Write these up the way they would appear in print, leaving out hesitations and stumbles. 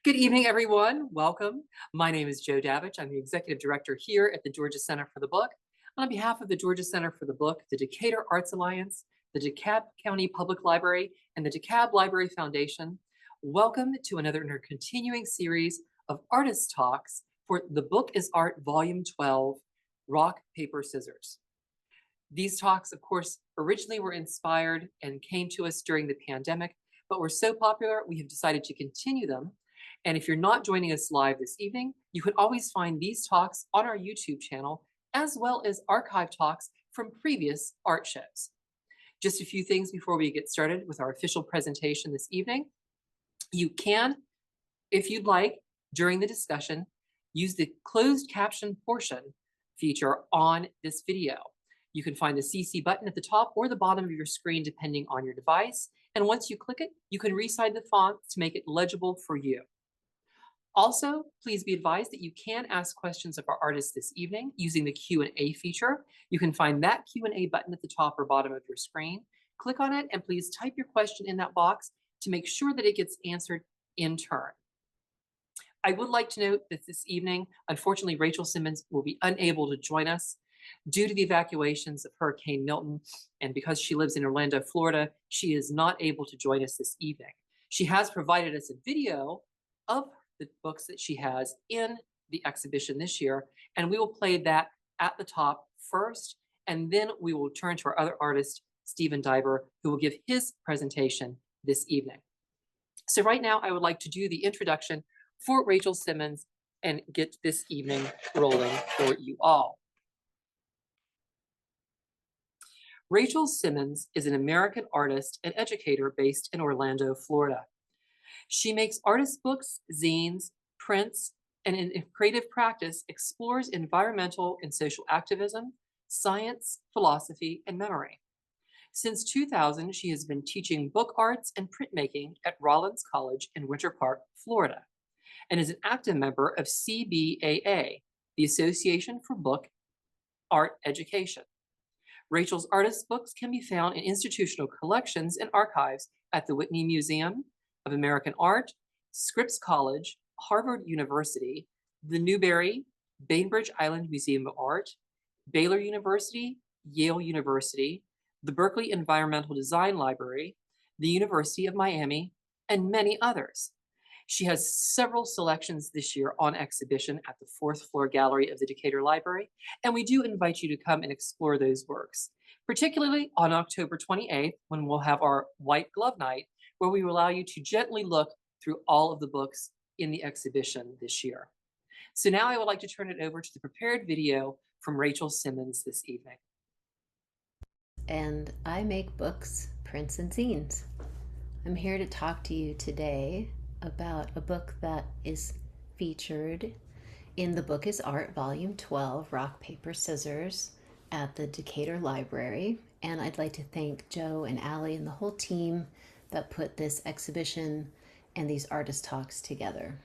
Good evening, everyone. Welcome. My name is Joe Davich. I'm the Executive Director here at the Georgia Center for the Book. On behalf of the Georgia Center for the Book, the Decatur Arts Alliance, the Dekalb County Public Library, and the Dekalb Library Foundation, welcome to another in our continuing series of artist talks for The Book is Art Volume 12, Rock, Paper, Scissors. These talks, of course, originally were inspired and came to us during the pandemic, but were so popular, we have decided to continue them. And if you're not joining us live this evening, you can always find these talks on our YouTube channel, as well as archive talks from previous art shows. Just a few things before we get started with our official presentation this evening. You can, if you'd like, during the discussion, use the closed caption portion feature on this video. You can find the CC button at the top or the bottom of your screen, depending on your device. And once you click it, you can resize the font to make it legible for you. Also, please be advised that you can ask questions of our artists this evening using the Q&A feature. You can find that Q&A button at the top or bottom of your screen. Click on it and please type your question in that box to make sure that it gets answered in turn. I would like to note that this evening, unfortunately, Rachel Simmons will be unable to join us due to the evacuations of Hurricane Milton, and because she lives in Orlando, Florida, she is not able to join us this evening. She has provided us a video of the books that she has in the exhibition this year, and we will play that at the top first, and then we will turn to our other artist, Stephen Daiber, who will give his presentation this evening. So right now, I would like to do the introduction for Rachel Simmons and get this evening rolling for you all. Rachel Simmons is an American artist and educator based in Orlando, Florida. She makes artist books, zines, prints, and in creative practice explores environmental and social activism, science, philosophy, and memory. Since 2000, she has been teaching book arts and printmaking at Rollins College in Winter Park, Florida, and is an active member of CBAA, the Association for Book Art Education. Rachel's artist books can be found in institutional collections and archives at the Whitney Museum of American Art, Scripps College, Harvard University, the Newberry, Bainbridge Island Museum of Art, Baylor University, Yale University, the Berkeley Environmental Design Library, the University of Miami, and many others. She has several selections this year on exhibition at the fourth floor gallery of the Decatur Library, and we do invite you to come and explore those works, particularly on October 28th, when we'll have our White Glove Night, where we will allow you to gently look through all of the books in the exhibition this year. So now I would like to turn it over to the prepared video from Rachel Simmons this evening. And I make books, prints, and zines. I'm here to talk to you today about a book that is featured in The Book is Art, Volume 12, Rock, Paper, Scissors at the Decatur Library. And I'd like to thank Joe and Allie and the whole team that put this exhibition and these artist talks together.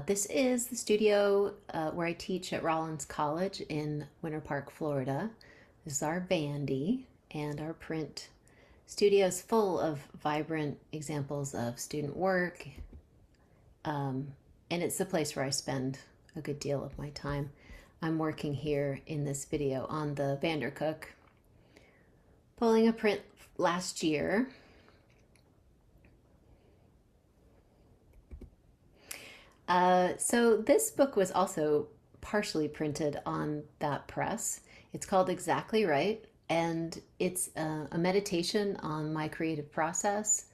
This is the studio where I teach at Rollins College in Winter Park, Florida. This is our Vandy, and our print studio is full of vibrant examples of student work, and it's the place where I spend a good deal of my time. I'm working here in this video on the Vandercook, pulling a print last year. So this book was also partially printed on that press. It's called Exactly Right, and it's a meditation on my creative process,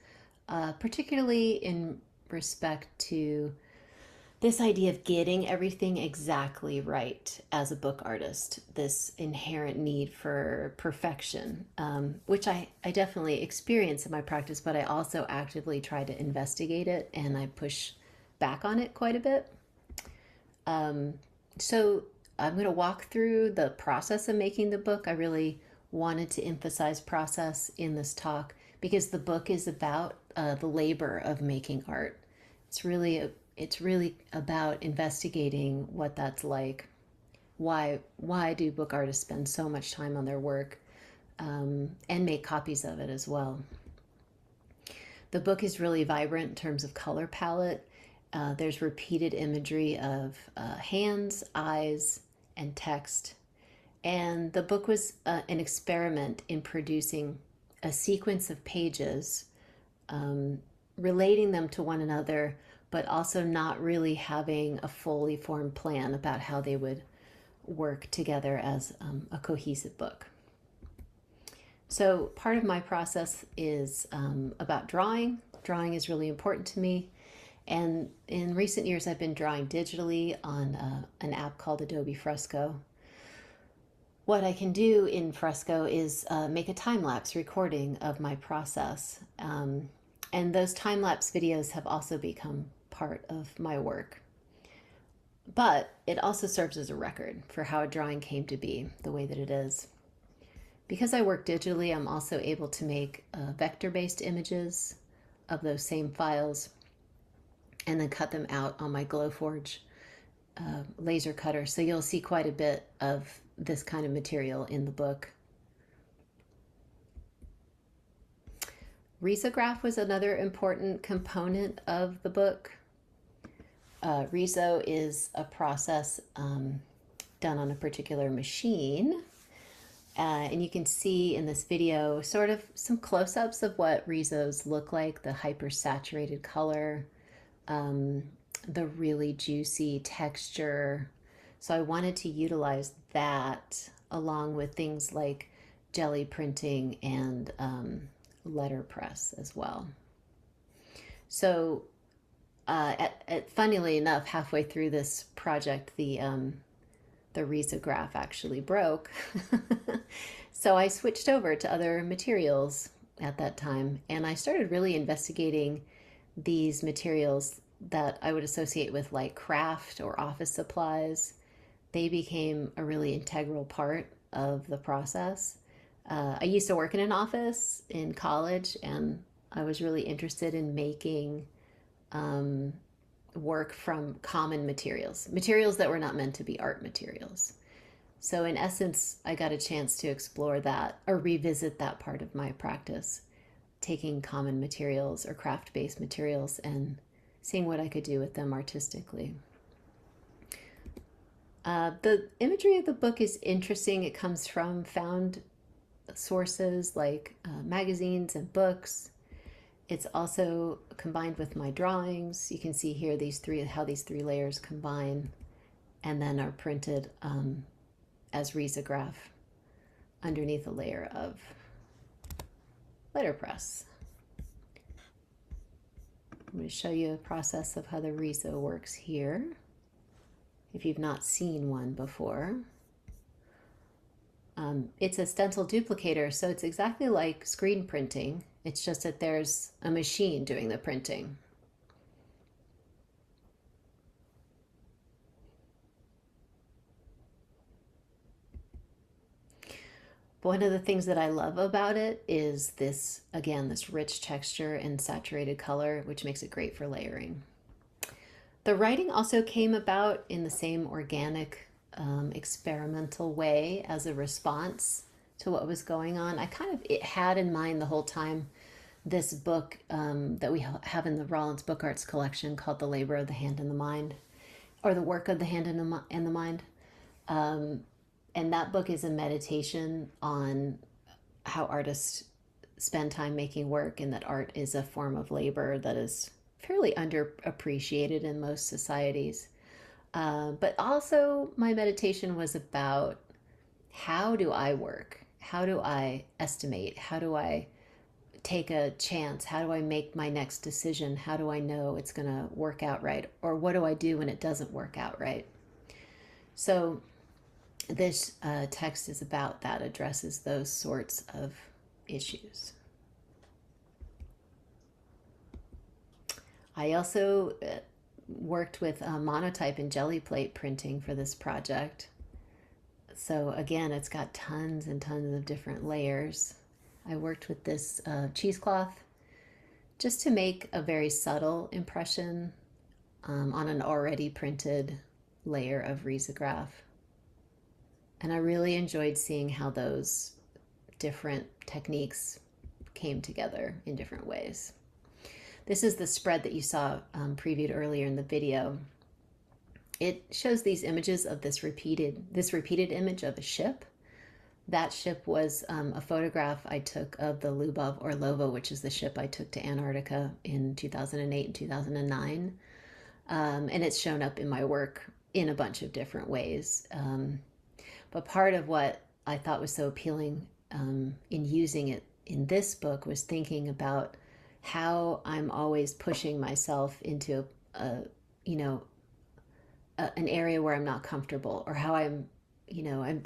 particularly in respect to this idea of getting everything exactly right as a book artist, this inherent need for perfection, which I definitely experience in my practice, but I also actively try to investigate it, and I push back on it quite a bit. So I'm going to walk through the process of making the book. I really wanted to emphasize process in this talk because the book is about the labor of making art. It's really about investigating what that's like. Why do book artists spend so much time on their work and make copies of it as well? The book is really vibrant in terms of color palette. There's repeated imagery of hands, eyes, and text. And the book was an experiment in producing a sequence of pages, relating them to one another, but also not really having a fully formed plan about how they would work together as a cohesive book. So part of my process is about drawing. Drawing is really important to me. And in recent years, I've been drawing digitally on an app called Adobe Fresco. What I can do in Fresco is make a time-lapse recording of my process. And those time-lapse videos have also become part of my work. But it also serves as a record for how a drawing came to be the way that it is. Because I work digitally, I'm also able to make vector-based images of those same files and then cut them out on my Glowforge laser cutter. So you'll see quite a bit of this kind of material in the book. Risograph was another important component of the book. Riso is a process done on a particular machine. And you can see in this video sort of some close-ups of what Risos look like, the hyper-saturated color, the really juicy texture. So I wanted to utilize that along with things like jelly printing and letterpress as well. So funnily enough, halfway through this project, the risograph actually broke. So I switched over to other materials at that time, and I started really investigating these materials that I would associate with like craft or office supplies. They became a really integral part of the process. I used to work in an office in college, and I was really interested in making work from common materials, materials that were not meant to be art materials. So in essence, I got a chance to explore that or revisit that part of my practice, taking common materials or craft-based materials and seeing what I could do with them artistically. The imagery of the book is interesting. It comes from found sources like magazines and books. It's also combined with my drawings. You can see here how these three layers combine and then are printed as risograph underneath a layer of letterpress. I'm going to show you a process of how the riso works here, if you've not seen one before. It's a stencil duplicator, so it's exactly like screen printing. It's just that there's a machine doing the printing. One of the things that I love about it is this, again, this rich texture and saturated color, which makes it great for layering. The writing also came about in the same organic, experimental way as a response to what was going on. I kind of had in mind the whole time this book that we have in the Rollins Book Arts collection called The Labor of the Hand and the Mind, or The Work of the Hand and the Mind. And that book is a meditation on how artists spend time making work, and that art is a form of labor that is fairly underappreciated in most societies. But also my meditation was about, how do I work? How do I estimate? How do I take a chance? How do I make my next decision? How do I know it's going to work out right? Or what do I do when it doesn't work out right? So this text is about that, addresses those sorts of issues. I also worked with monotype and jelly plate printing for this project. So again, it's got tons and tons of different layers. I worked with this cheesecloth just to make a very subtle impression on an already printed layer of risograph. And I really enjoyed seeing how those different techniques came together in different ways. This is the spread that you saw previewed earlier in the video. It shows these images of this repeated image of a ship. That ship was a photograph I took of the Lubov Orlova, which is the ship I took to Antarctica in 2008 and 2009. And it's shown up in my work in a bunch of different ways. But part of what I thought was so appealing in using it in this book was thinking about how I'm always pushing myself into an area where I'm not comfortable, or how I'm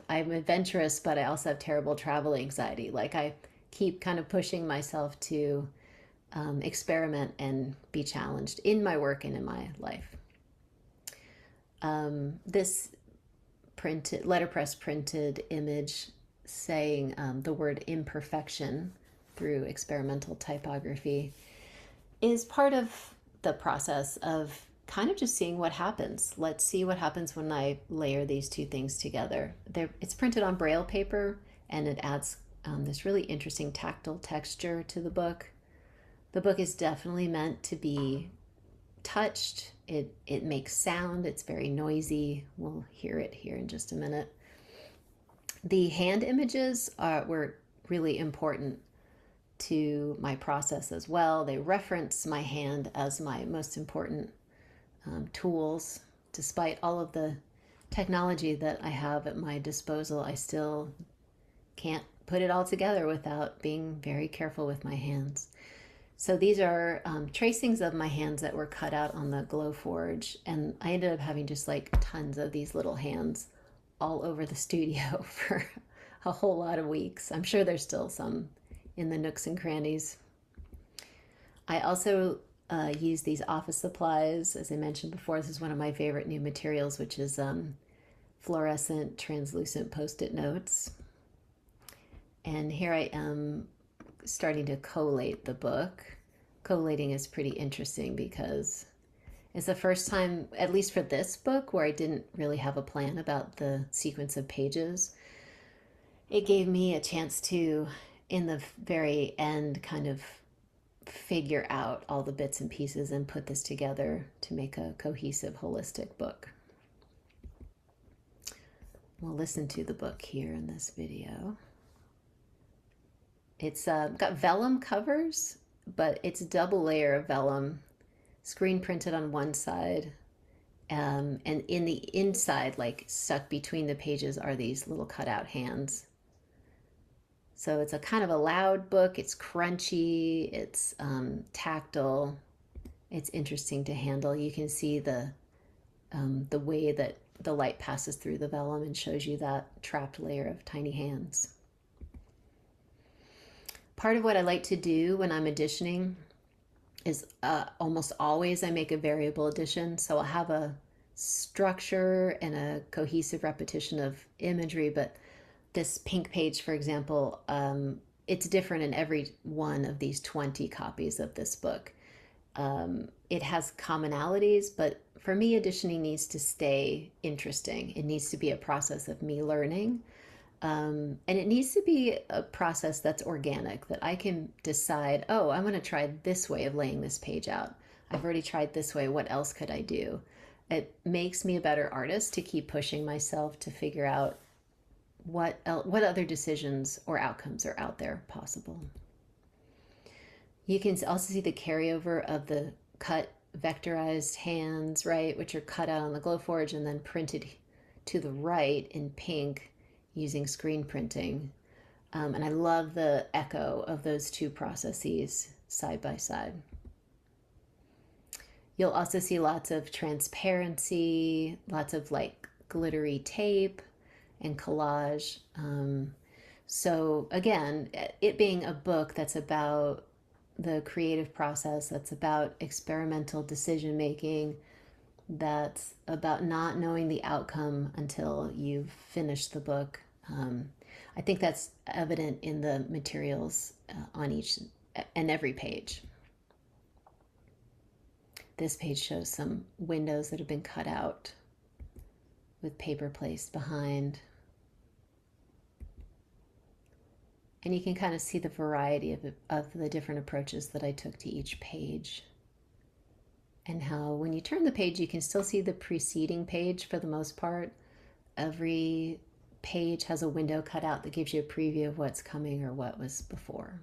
adventurous, but I also have terrible travel anxiety. Like I keep kind of pushing myself to experiment and be challenged in my work and in my life. This letterpress printed image saying the word imperfection through experimental typography is part of the process of kind of just seeing what happens. Let's see what happens when I layer these two things together. It's printed on Braille paper, and it adds this really interesting tactile texture to the book. The book is definitely meant to be touched. It makes sound. It's very noisy. We'll hear it here in just a minute. The hand images were really important to my process as well. They reference my hand as my most important tools. Despite all of the technology that I have at my disposal, I still can't put it all together without being very careful with my hands. So these are tracings of my hands that were cut out on the Glowforge, and I ended up having just like tons of these little hands all over the studio for a whole lot of weeks. I'm sure there's still some in the nooks and crannies. I also use these office supplies. As I mentioned before, this is one of my favorite new materials, which is fluorescent translucent Post-it notes. And here I am starting to collate the book. Collating is pretty interesting because it's the first time, at least for this book, where I didn't really have a plan about the sequence of pages. It gave me a chance to, in the very end, kind of figure out all the bits and pieces and put this together to make a cohesive, holistic book. We'll listen to the book here in this video. It's got vellum covers, but it's a double layer of vellum, screen printed on one side, and in the inside, like stuck between the pages, are these little cutout hands. So it's a kind of a loud book. It's crunchy, it's tactile, it's interesting to handle. You can see the way that the light passes through the vellum and shows you that trapped layer of tiny hands. Part of what I like to do when I'm editioning is almost always I make a variable edition. So I'll have a structure and a cohesive repetition of imagery, but this pink page, for example, it's different in every one of these 20 copies of this book. It has commonalities, but for me, editioning needs to stay interesting. It needs to be a process of me learning. And it needs to be a process that's organic, that I can decide, oh, I'm going to try this way of laying this page out. I've already tried this way. What else could I do? It makes me a better artist to keep pushing myself to figure out what other decisions or outcomes are out there possible. You can also see the carryover of the cut vectorized hands, right, which are cut out on the Glowforge and then printed to the right in pink using screen printing. And I love the echo of those two processes side by side. You'll also see lots of transparency, lots of like glittery tape and collage. So again, it being a book that's about the creative process, that's about experimental decision making, that's about not knowing the outcome until you've finished the book. I think that's evident in the materials on each and every page. This page shows some windows that have been cut out with paper placed behind. And you can kind of see the variety of the different approaches that I took to each page. and how when you turn the page, you can still see the preceding page for the most part. Every page has a window cut out that gives you a preview of what's coming or what was before.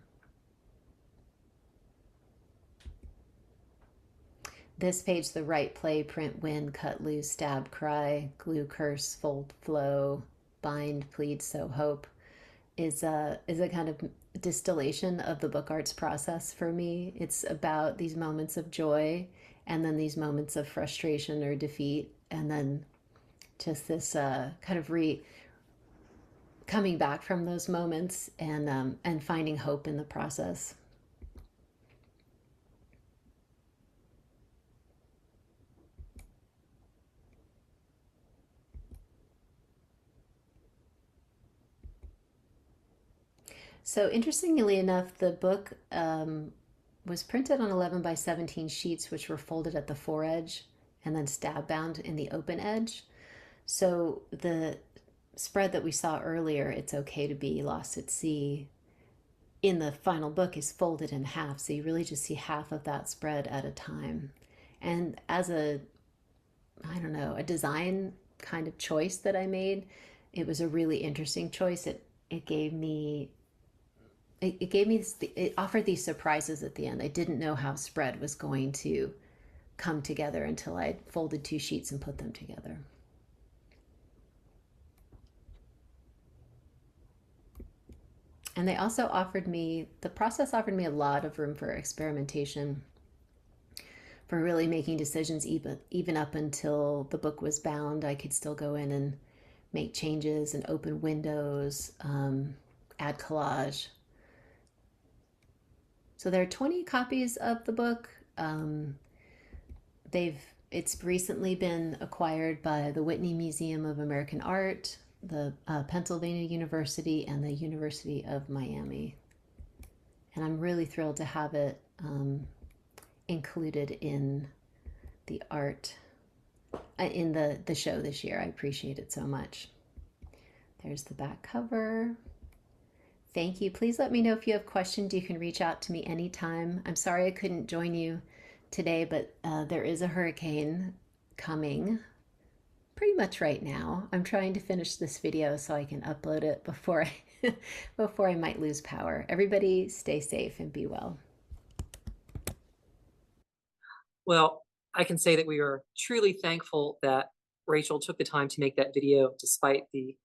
This page, the right play, print, win, cut loose, stab, cry, glue, curse, fold, flow, bind, plead, sow, hope, is a kind of distillation of the book arts process for me. It's about these moments of joy and then these moments of frustration or defeat, and then just this kind of coming back from those moments and finding hope in the process. So interestingly enough, the book was printed on 11 by 17 sheets, which were folded at the foredge and then stab bound in the open edge. So the spread that we saw earlier, It's Okay to Be Lost at Sea, in the final book is folded in half. So you really just see half of that spread at a time. And as a, I don't know, a design kind of choice that I made, it was a really interesting choice. It gave me it offered these surprises at the end. I didn't know how spread was going to come together until I folded two sheets and put them together. And they also the process offered me a lot of room for experimentation, for really making decisions even up until the book was bound. I could still go in and make changes and open windows, add collage. So there are 20 copies of the book. It's recently been acquired by the Whitney Museum of American Art, the Pennsylvania University, and the University of Miami. And I'm really thrilled to have it included in the art, in the show this year. I appreciate it so much. There's the back cover. Thank you. Please let me know if you have questions. You can reach out to me anytime. I'm sorry I couldn't join you today, but there is a hurricane coming pretty much right now. I'm trying to finish this video so I can upload it before before I might lose power. Everybody stay safe and be well. Well, I can say that we are truly thankful that Rachel took the time to make that video despite the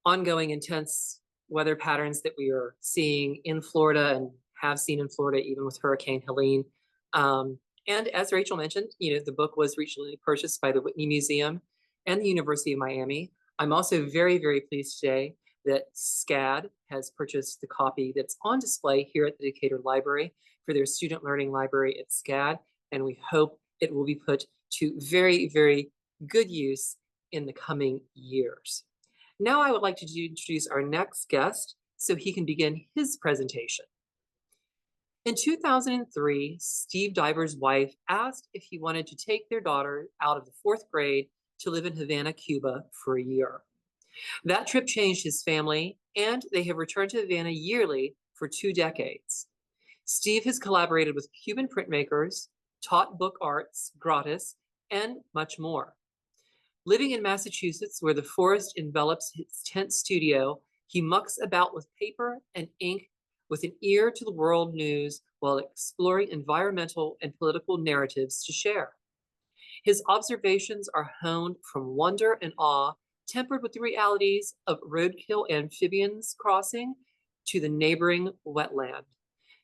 ongoing intense weather patterns that we are seeing in Florida and have seen in Florida, even with Hurricane Helene. And as Rachel mentioned, the book was recently purchased by the Whitney Museum and the University of Miami. I'm also very, very pleased today that SCAD has purchased the copy that's on display here at the Decatur Library for their student learning library at SCAD. And we hope it will be put to very, very good use in the coming years. Now I would like to introduce our next guest so he can begin his presentation. In 2003, Steve Daiber's wife asked if he wanted to take their daughter out of the 4th grade to live in Havana, Cuba for a year. That trip changed his family, and they have returned to Havana yearly for 2 decades. Steve has collaborated with Cuban printmakers, taught book arts gratis, and much more. Living in Massachusetts, where the forest envelops his tent studio, he mucks about with paper and ink with an ear to the world news while exploring environmental and political narratives to share. His observations are honed from wonder and awe, tempered with the realities of roadkill amphibians crossing to the neighboring wetland.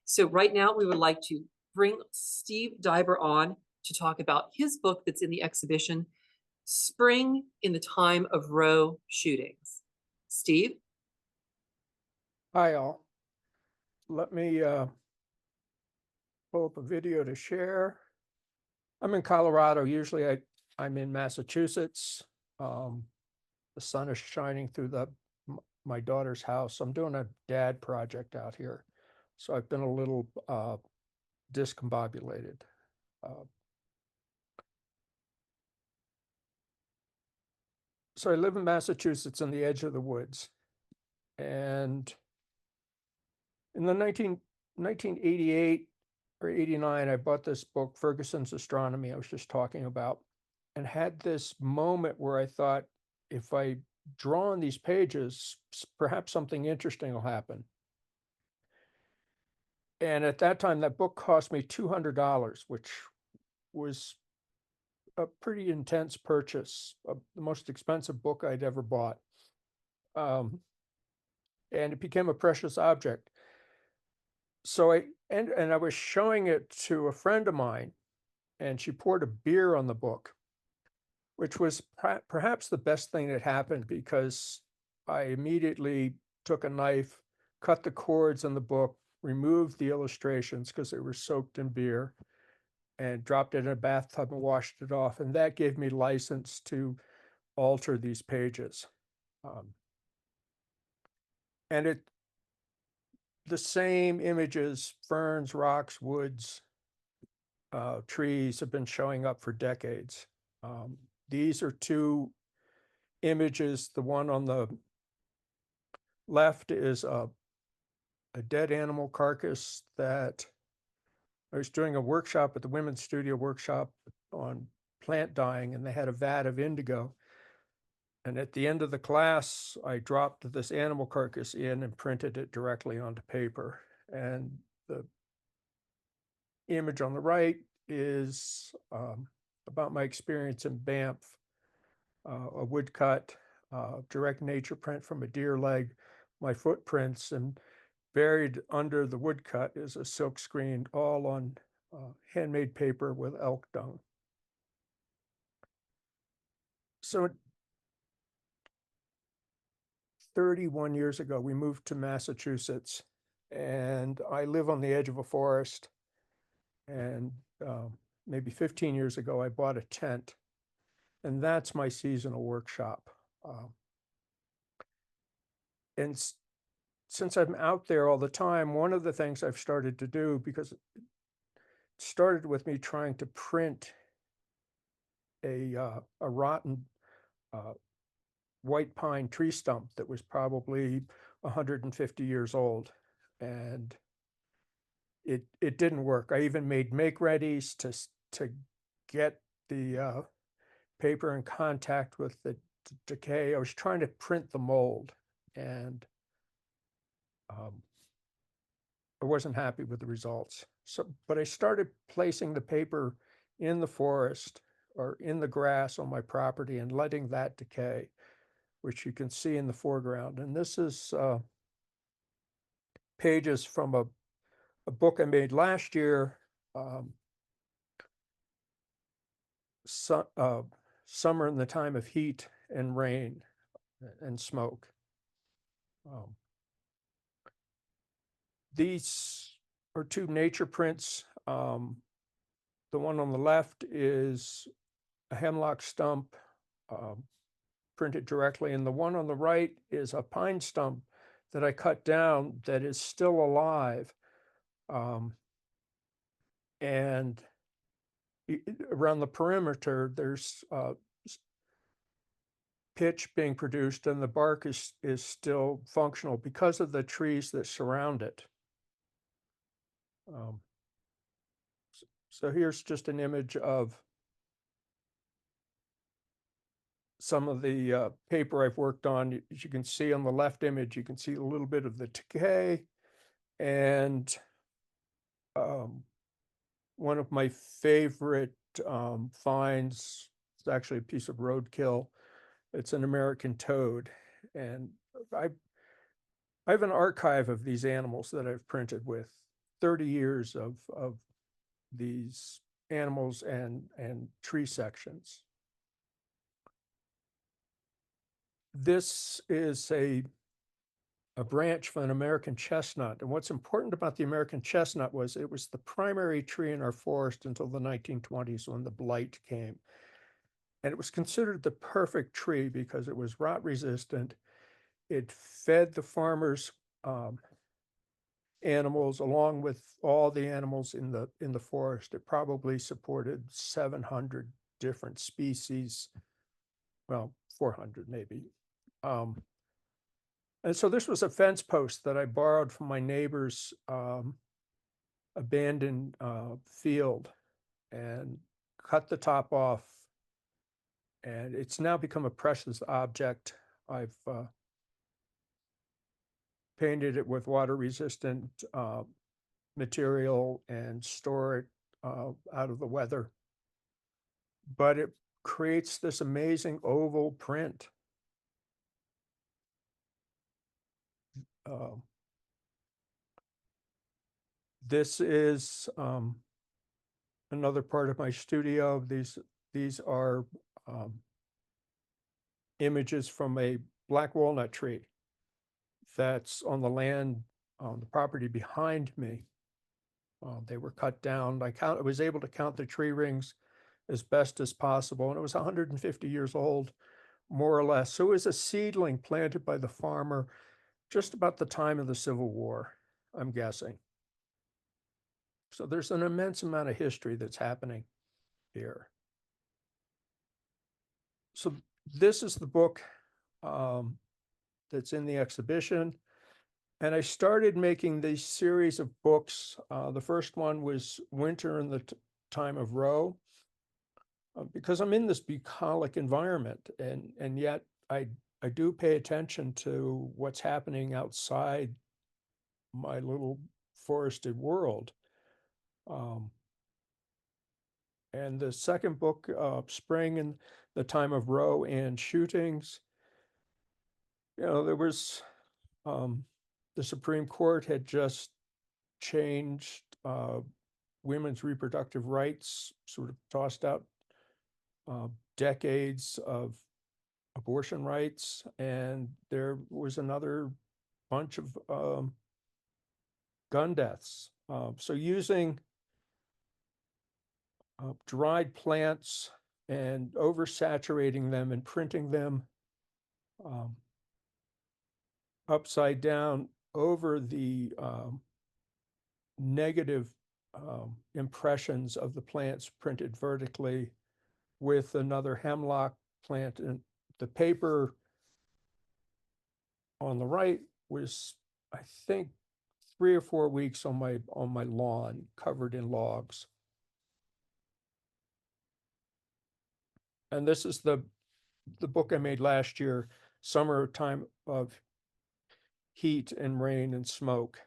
So right now we would like to bring Steve Daiber on to talk about his book that's in the exhibition, Spring in the Time of Roe Shootings. Steve? Hi, all. Let me pull up a video to share. I'm in Colorado. Usually I'm in Massachusetts. The sun is shining through my daughter's house. I'm doing a dad project out here. So I've been a little discombobulated. So I live in Massachusetts on the edge of the woods. And in the 1988, or 89, I bought this book, Ferguson's Astronomy, I was just talking about, and had this moment where I thought, if I draw on these pages, perhaps something interesting will happen. And at that time, that book cost me $200, which was a pretty intense purchase, the most expensive book I'd ever bought. And it became a precious object. So I was showing it to a friend of mine, and she poured a beer on the book, which was perhaps the best thing that happened, because I immediately took a knife, cut the cords on the book, removed the illustrations because they were soaked in beer, and dropped it in a bathtub and washed it off. And that gave me license to alter these pages. And the same images, ferns, rocks, woods, trees, have been showing up for decades. These are two images. The one on the left is a dead animal carcass that I was doing a workshop at the Women's Studio Workshop on plant dyeing, and they had a vat of indigo. And at the end of the class, I dropped this animal carcass in and printed it directly onto paper. And the image on the right is about my experience in Banff, a woodcut, direct nature print from a deer leg, my footprints, and buried under the woodcut is a silk screen, all on handmade paper with elk dung. So 31 years ago, we moved to Massachusetts, and I live on the edge of a forest. And maybe 15 years ago, I bought a tent, and that's my seasonal workshop. And since I'm out there all the time, one of the things I've started to do, because it started with me trying to print a rotten white pine tree stump that was probably 150 years old, and it didn't work. I even made make-readies to get the paper in contact with the decay. I was trying to print the mold, and I wasn't happy with the results. But I started placing the paper in the forest or in the grass on my property and letting that decay, which you can see in the foreground. And this is pages from a book I made last year, Summer in the Time of Heat and Rain and Smoke. These are two nature prints. The one on the left is a hemlock stump printed directly, and the one on the right is a pine stump that I cut down that is still alive. And around the perimeter, there's pitch being produced, and the bark is still functional because of the trees that surround it. So here's just an image of some of the paper I've worked on. As you can see on the left image, you can see a little bit of the decay. And one of my favorite finds is actually a piece of roadkill. It's an American toad. And I have an archive of these animals that I've printed with 30 years of these animals and tree sections. This is a branch from an American chestnut. And what's important about the American chestnut was it was the primary tree in our forest until the 1920s, when the blight came. And it was considered the perfect tree because it was rot resistant. It fed the farmers' animals along with all the animals in the forest. It probably supported 700 different species, well, 400 maybe. And so this was a fence post that I borrowed from my neighbor's abandoned field and cut the top off. And it's now become a precious object. I've painted it with water-resistant material and store it out of the weather. But it creates this amazing oval print. This is another part of my studio. These are images from a black walnut tree that's on the land, on the property behind me. They were cut down. I was able to count the tree rings as best as possible, and it was 150 years old, more or less. So it was a seedling planted by the farmer just about the time of the Civil War, I'm guessing. So there's an immense amount of history that's happening here. So this is the book that's in the exhibition. And I started making these series of books. The first one was Winter in the Time of Roe, because I'm in this bucolic environment, and yet I do pay attention to what's happening outside my little forested world. And the second book, Spring in the Time of Roe and Shootings, there was the Supreme Court had just changed women's reproductive rights, sort of tossed out decades of abortion rights, and there was another bunch of gun deaths. So using dried plants and oversaturating them and printing them upside down over the negative impressions of the plants printed vertically with another hemlock plant. And the paper on the right was, I think, 3 or 4 weeks on my lawn, covered in logs. And this is the book I made last year, Summer Time of Heat and Rain and Smoke.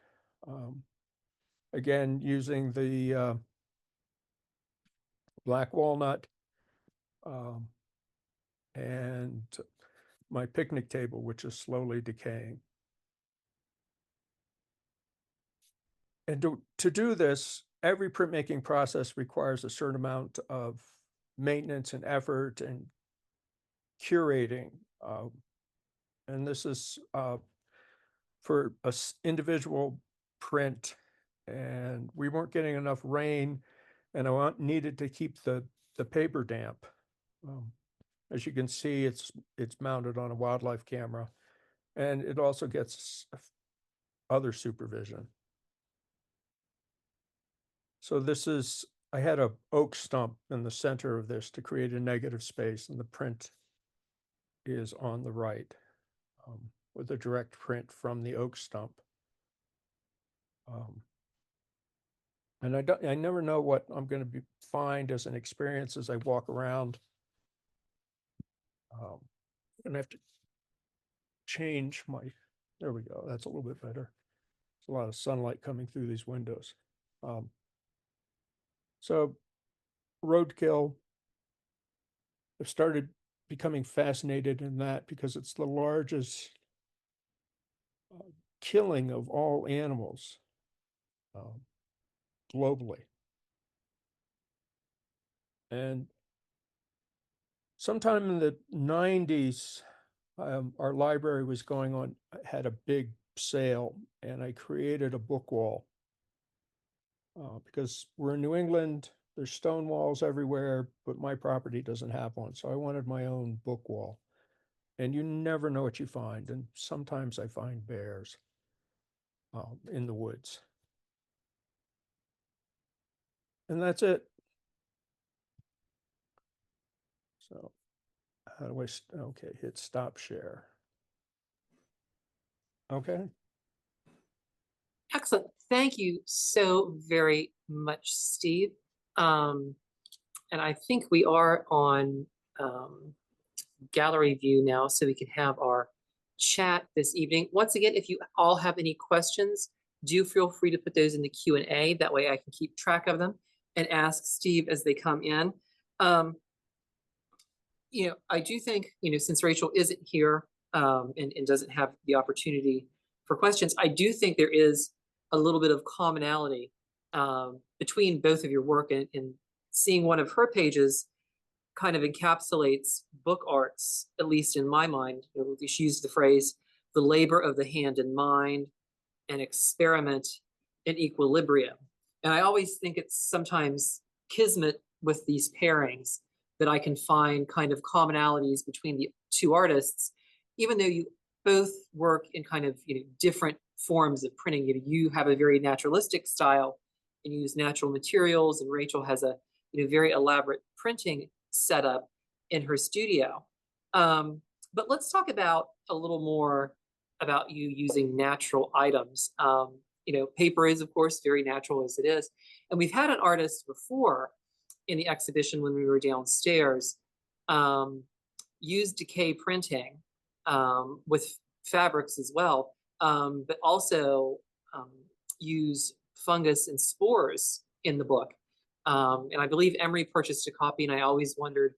Again, using the black walnut and my picnic table, which is slowly decaying. And to do this, every printmaking process requires a certain amount of maintenance and effort and curating. And this is for an individual print, and we weren't getting enough rain, and I needed to keep the paper damp. As you can see, it's mounted on a wildlife camera, and it also gets other supervision. So this is, I had a oak stump in the center of this to create a negative space, and the print is on the right with a direct print from the oak stump. And I never know what I'm going to find as an experience as I walk around. I'm going to have to change there we go. That's a little bit better. There's a lot of sunlight coming through these windows. So roadkill, I've started becoming fascinated in that because it's the largest killing of all animals globally. And sometime in the 90s, our library had a big sale, and I created a book wall. Because we're in New England, there's stone walls everywhere, but my property doesn't have one. So I wanted my own book wall. And you never know what you find. And sometimes I find bears in the woods. And that's it. So how do okay, hit stop share. Okay. Excellent. Thank you so very much, Steve. Um, and I think we are on gallery view now, so we can have our chat this evening. Once again, if you all have any questions, do feel free to put those in the Q&A. That way I can keep track of them and ask Steve as they come in. I do think, since Rachel isn't here and doesn't have the opportunity for questions, I do think there is a little bit of commonality between both of your work, and seeing one of her pages kind of encapsulates book arts, at least in my mind. She used the phrase, the labor of the hand and mind, and experiment in equilibrium. And I always think it's sometimes kismet with these pairings that I can find kind of commonalities between the two artists, even though you both work in kind of different forms of printing. You have a very naturalistic style and use natural materials, and Rachel has a very elaborate printing setup in her studio. But let's talk about a little more about you using natural items. Paper is, of course, very natural as it is. And we've had an artist before in the exhibition when we were downstairs use decay printing with fabrics as well, but also use fungus and spores in the book. And I believe Emery purchased a copy, and I always wondered,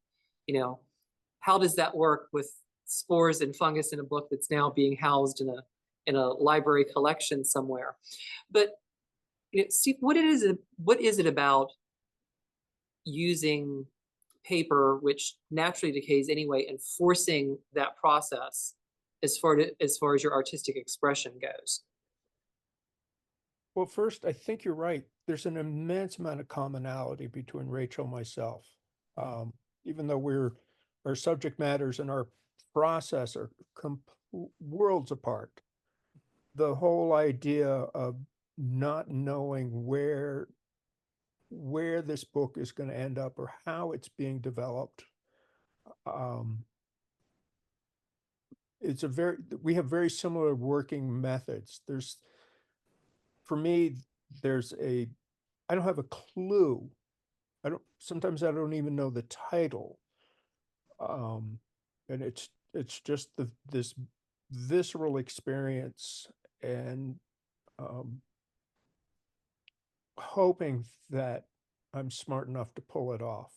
how does that work with spores and fungus in a book that's now being housed in a library collection somewhere? But Steve, what is it about using paper, which naturally decays anyway, and forcing that process as far as your artistic expression goes? Well, first, I think you're right. There's an immense amount of commonality between Rachel and myself. Even though our subject matters and our process are worlds apart. The whole idea of not knowing where this book is going to end up or how it's being developed. We have very similar working methods. For me, I don't have a clue. Sometimes I don't even know the title. And it's just this visceral experience, and hoping that I'm smart enough to pull it off.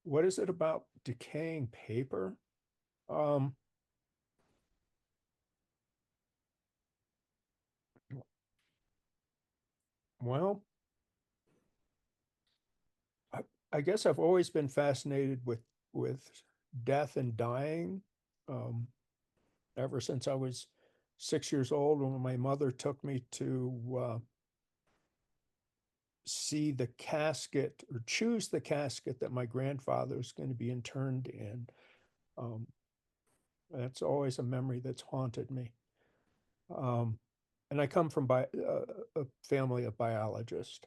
What is it about decaying paper? Well, I guess I've always been fascinated with death and dying. Ever since I was 6 years old, when my mother took me to see the casket, or choose the casket that my grandfather was going to be interned in. That's always a memory that's haunted me. And I come from a family of biologists.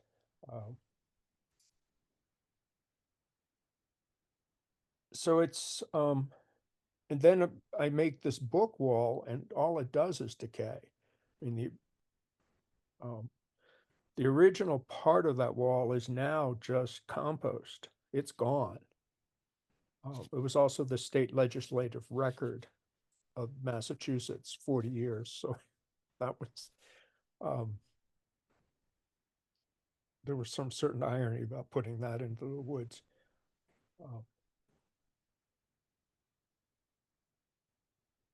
So it's, and then I make this book wall, and all it does is decay. I mean, the original part of that wall is now just compost. It's gone. It was also the state legislative record of Massachusetts, 40 years. So that was, there was some certain irony about putting that into the woods.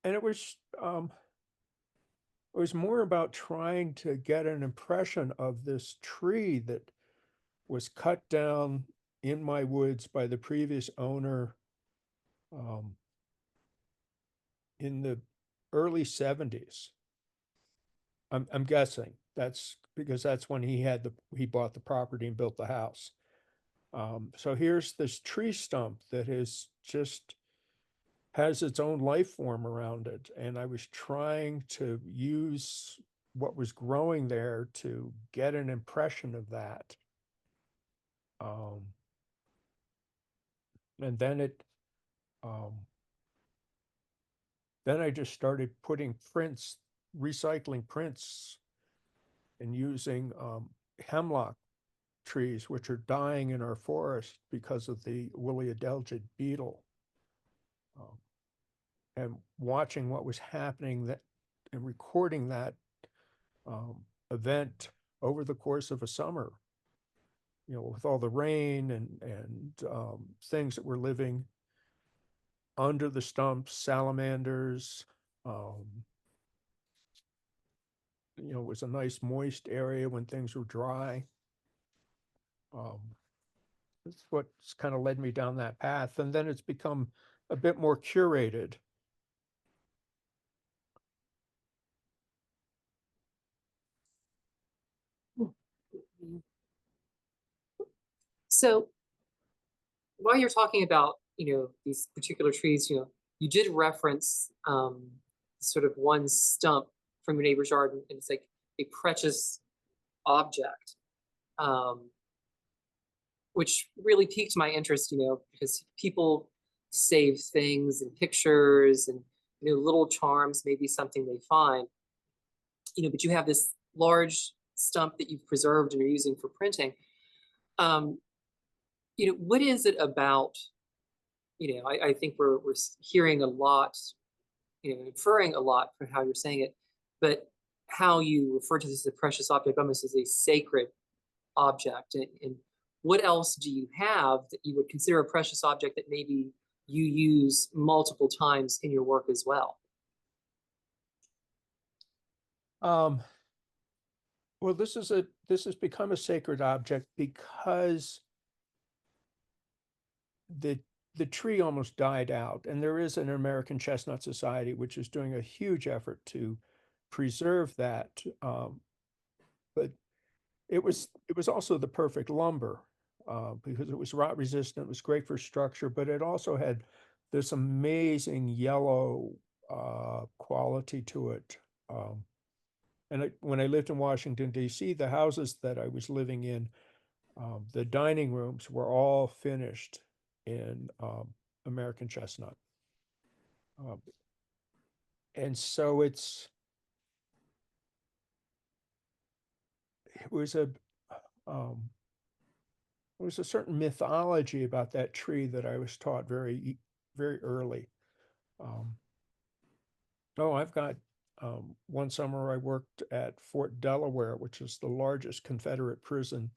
And it was more about trying to get an impression of this tree that was cut down in my woods by the previous owner in the early 70s. I'm guessing that's because that's when he bought the property and built the house. So here's this tree stump that has its own life form around it. And I was trying to use what was growing there to get an impression of that. And then then I just started putting prints recycling prints and using hemlock trees, which are dying in our forest because of the woolly adelgid beetle, and watching what was happening that and recording that event over the course of a summer, with all the rain and things that were living under the stumps, salamanders. It was a nice moist area when things were dry. That's what's kind of led me down that path. And then it's become a bit more curated. So while you're talking about, these particular trees, you did reference sort of one stump from your neighbor's yard, and it's like a precious object, which really piqued my interest, because people save things and pictures and, little charms, maybe something they find, but you have this large stump that you've preserved and are using for printing. What is it about, I think we're hearing a lot, inferring a lot from how you're saying it, but how you refer to this as a precious object, almost as a sacred object. And what else do you have that you would consider a precious object that maybe you use multiple times in your work as well? Well, this has become a sacred object because the tree almost died out, and there is an American Chestnut Society which is doing a huge effort to preserve that. But it was also the perfect lumber because it was rot resistant. It was great for structure, but it also had this amazing yellow quality to it. And when I lived in Washington, D.C., the houses that I was living in, the dining rooms were all finished in American chestnut. And so it was a certain mythology about that tree that I was taught very, very early. I've got one summer I worked at Fort Delaware, which is the largest Confederate prison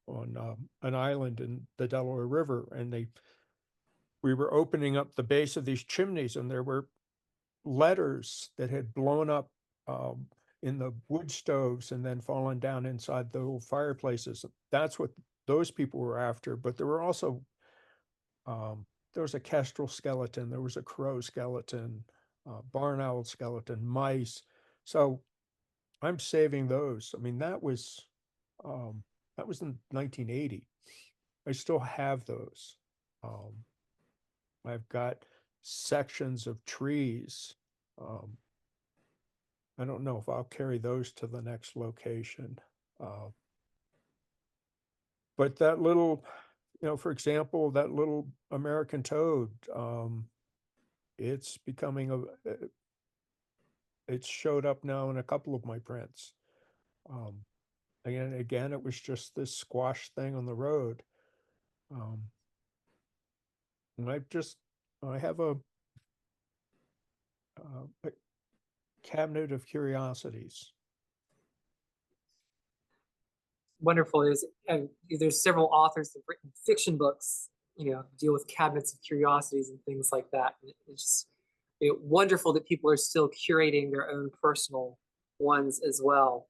on an island in the Delaware River, and we were opening up the base of these chimneys, and there were letters that had blown up in the wood stoves and then fallen down inside the old fireplaces. That's what those people were after. But there were also there was a kestrel skeleton, there was a crow skeleton, barn owl skeleton, mice. So I'm saving those. I mean, that was in 1980. I still have those. I've got sections of trees. I don't know if I'll carry those to the next location. But that little, for example, that little American toad, it's becoming it's showed up now in a couple of my prints. Again, it was just this squash thing on the road. And I have a cabinet of curiosities. Wonderful. There's several authors that have written fiction books, deal with cabinets of curiosities and things like that. And it's just wonderful that people are still curating their own personal ones as well.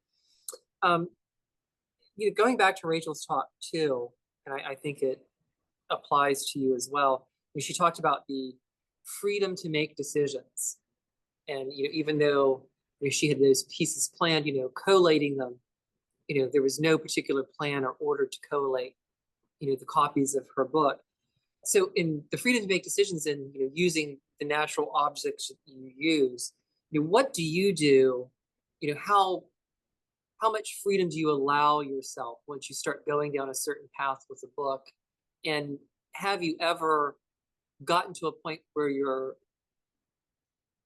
Going back to Rachel's talk too, and I think it applies to you as well. She talked about the freedom to make decisions, and even though she had those pieces planned, collating them, there was no particular plan or order to collate, the copies of her book. So in the freedom to make decisions and using the natural objects that you use, what do you do? How much freedom do you allow yourself once you start going down a certain path with a book? And have you ever gotten to a point where you're,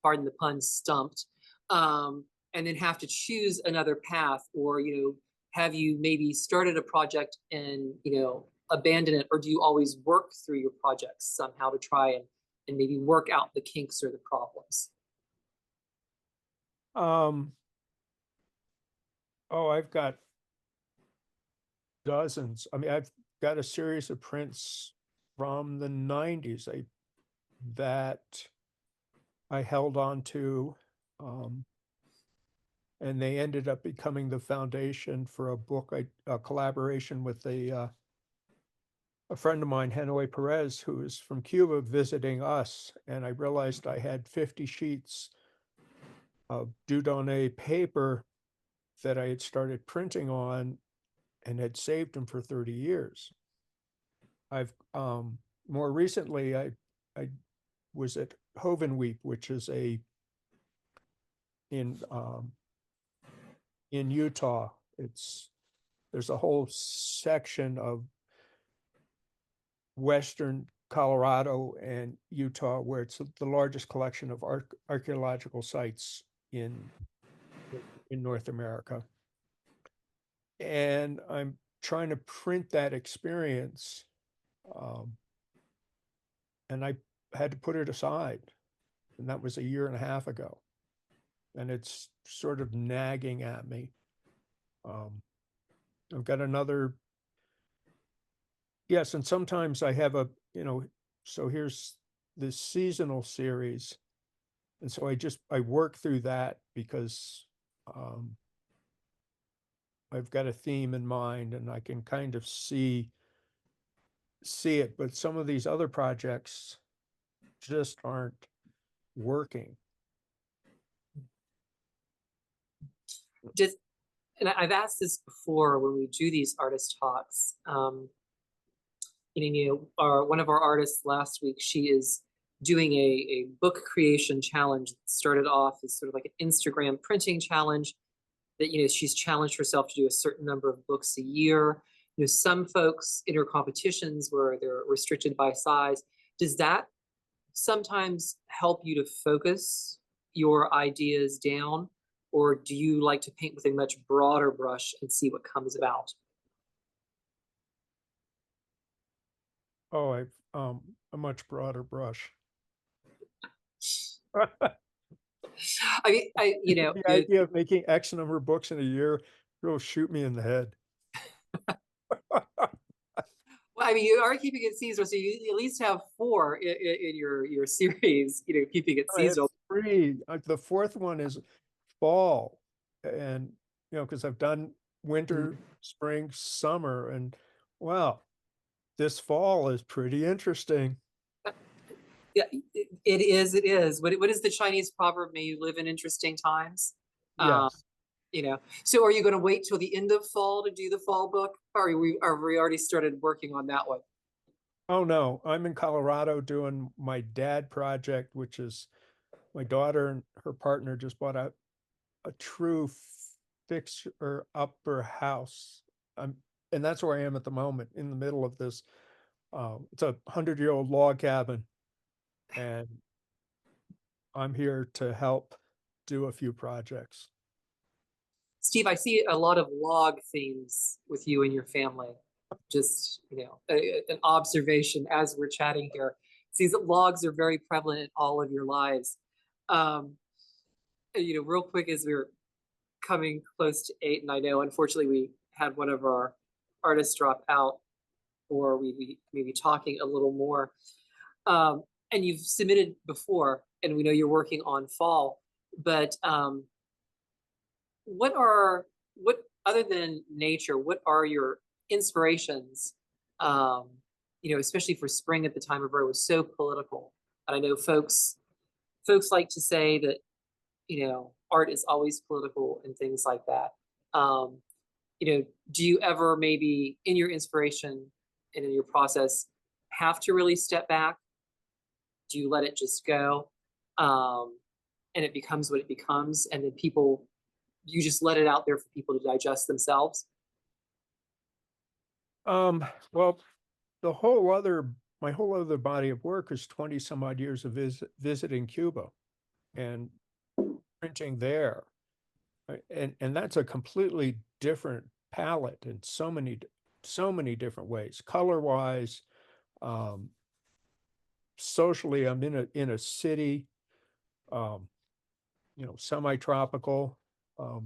pardon the pun, stumped and then have to choose another path, or, have you maybe started a project and, abandon it, or do you always work through your projects somehow to try and maybe work out the kinks or the problems? Oh, I've got dozens. I mean, I've got a series of prints from the 90s that I held on to, and they ended up becoming the foundation for a book, a collaboration with a friend of mine, Hanoi Perez, who is from Cuba, visiting us, and I realized I had 50 sheets of Dieudonné paper that I had started printing on and had saved them for 30 years. I've more recently I was at Hovenweep, which is in Utah. There's a whole section of western Colorado and Utah where it's the largest collection of archaeological sites in North America. And I'm trying to print that experience, and I had to put it aside, and that was a year and a half ago, and it's sort of nagging at me. I've got another, yes, and sometimes I have so here's this seasonal series, and so I work through that because I've got a theme in mind and I can kind of see it, but some of these other projects just aren't working. And I've asked this before when we do these artist talks. One of our artists last week, she is doing a book creation challenge that started off as sort of like an Instagram printing challenge that, she's challenged herself to do a certain number of books a year. Some folks enter competitions where they're restricted by size. Does that sometimes help you to focus your ideas down, or do you like to paint with a much broader brush and see what comes about? Oh, I've a much broader brush. The idea of making X number of books in a year will shoot me in the head. Well, you are keeping it seasonal, so you at least have 4 in your series. Keeping it seasonal. 3. The 4th one is fall, and because I've done winter, spring, summer, and wow, this fall is pretty interesting. Yeah, it is. It is. What is the Chinese proverb? May you live in interesting times. Yes. So are you going to wait till the end of fall to do the fall book? Or are we already started working on that one? Oh no, I'm in Colorado doing my dad project, which is my daughter and her partner just bought a true fixer upper house. And that's where I am at the moment, in the middle of this. It's a 100-year-old log cabin, and I'm here to help do a few projects. Steve, I see a lot of log themes with you and your family. Just, an observation as we're chatting here. See that logs are very prevalent in all of your lives. Real quick, as we're coming close to 8, and I know unfortunately we had one of our artists drop out, or we may be talking a little more. And you've submitted before, and we know you're working on fall, but what other than nature, what are your inspirations? Especially for spring at the time of year was so political. And I know folks like to say that, art is always political and things like that. Do you ever maybe in your inspiration and in your process have to really step back? Do you let it just go? And it becomes what it becomes, and then you just let it out there for people to digest themselves? Well, my whole other body of work is 20 some odd years of visiting Cuba. And printing there. And that's a completely different palette in so many different ways, color wise. Socially, I'm in a city, semi-tropical, or,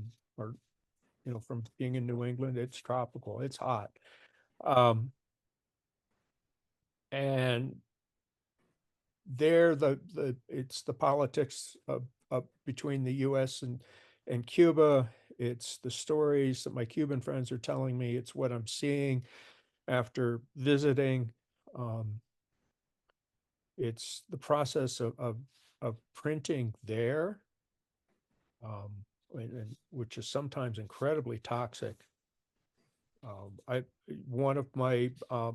from being in New England, it's tropical, it's hot. And there, it's the politics of between the US and Cuba. It's the stories that my Cuban friends are telling me. It's what I'm seeing after visiting. It's the process of printing there, which is sometimes incredibly toxic. One of my,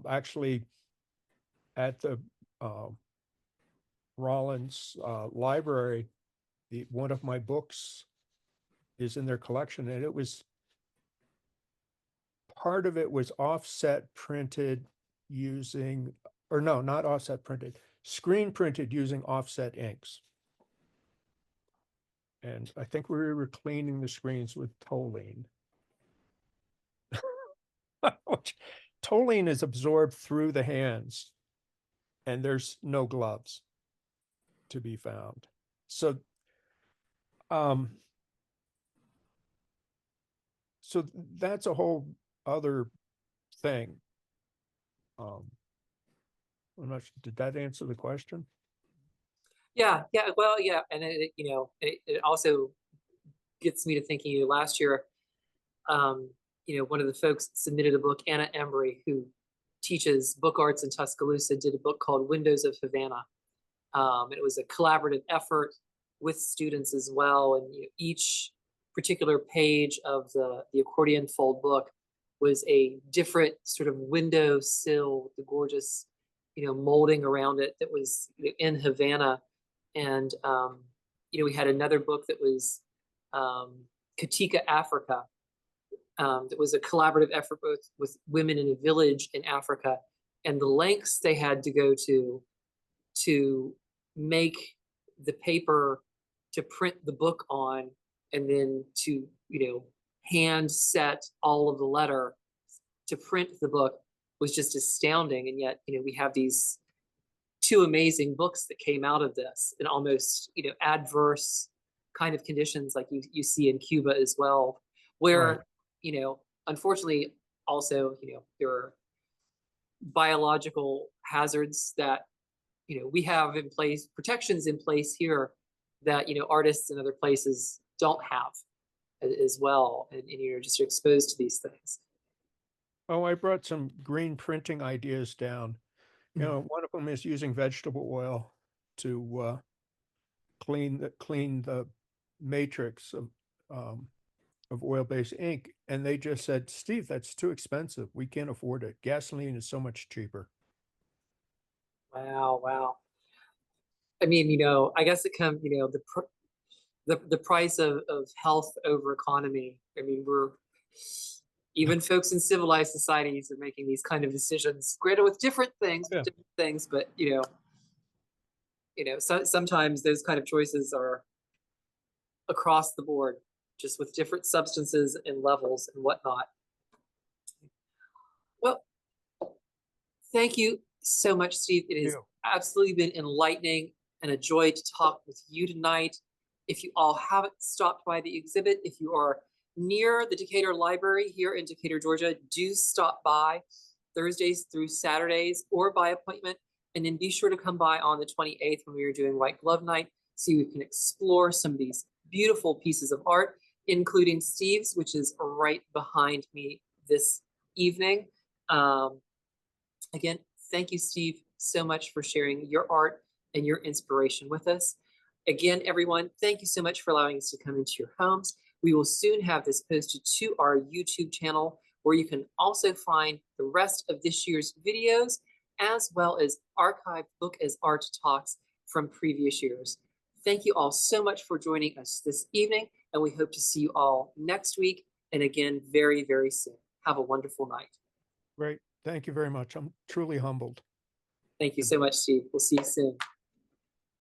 actually at the Rollins library, one of my books is in their collection, and it was, part of it was offset printed using, or no, not offset printed, screen printed using offset inks. And I think we were cleaning the screens with toluene. Toluene is absorbed through the hands, and there's no gloves to be found. So, so that's a whole other thing. I'm not sure, did that answer the question? Yeah, well, yeah, and it also gets me to thinking. Last year, one of the folks submitted a book, Anna Embry, who teaches book arts in Tuscaloosa, did a book called Windows of Havana. It was a collaborative effort with students as well, and each particular page of the accordion fold book was a different sort of window sill, the gorgeous, molding around it that was in Havana. And we had another book that was Katika, Africa. That was a collaborative effort both with women in a village in Africa, and the lengths they had to go to make the paper to print the book on, and then to hand set all of the letter to print the book was just astounding. And yet we have these two amazing books that came out of this in almost adverse kind of conditions like you see in Cuba as well, where right. Unfortunately also there are biological hazards that we have in place, protections in place here that artists in other places don't have as well, and you're just exposed to these things. Oh, I brought some green printing ideas down. One of them is using vegetable oil to clean the matrix of oil-based ink, and they just said, "Steve, that's too expensive. We can't afford it. Gasoline is so much cheaper." Wow. I mean, I guess it comes, the price of health over economy. I mean, even folks in civilized societies are making these kind of decisions, granted with different things, Yeah. but sometimes those kind of choices are across the board, just with different substances and levels and whatnot. Well, thank you so much, Steve. It has absolutely been enlightening and a joy to talk with you tonight. If you all haven't stopped by the exhibit, if you are near the Decatur Library here in Decatur, Georgia, do stop by Thursdays through Saturdays or by appointment. And then be sure to come by on the 28th when we are doing White Glove Night, so you can explore some of these beautiful pieces of art, including Steve's, which is right behind me this evening. Again, thank you, Steve, so much for sharing your art and your inspiration with us. Again, everyone, thank you so much for allowing us to come into your homes. We will soon have this posted to our YouTube channel, where you can also find the rest of this year's videos, as well as archived book as art talks from previous years. Thank you all so much for joining us this evening, and we hope to see you all next week, and again, very, very soon. Have a wonderful night. Great. Thank you very much. I'm truly humbled. Thank you so much, Steve. We'll see you soon.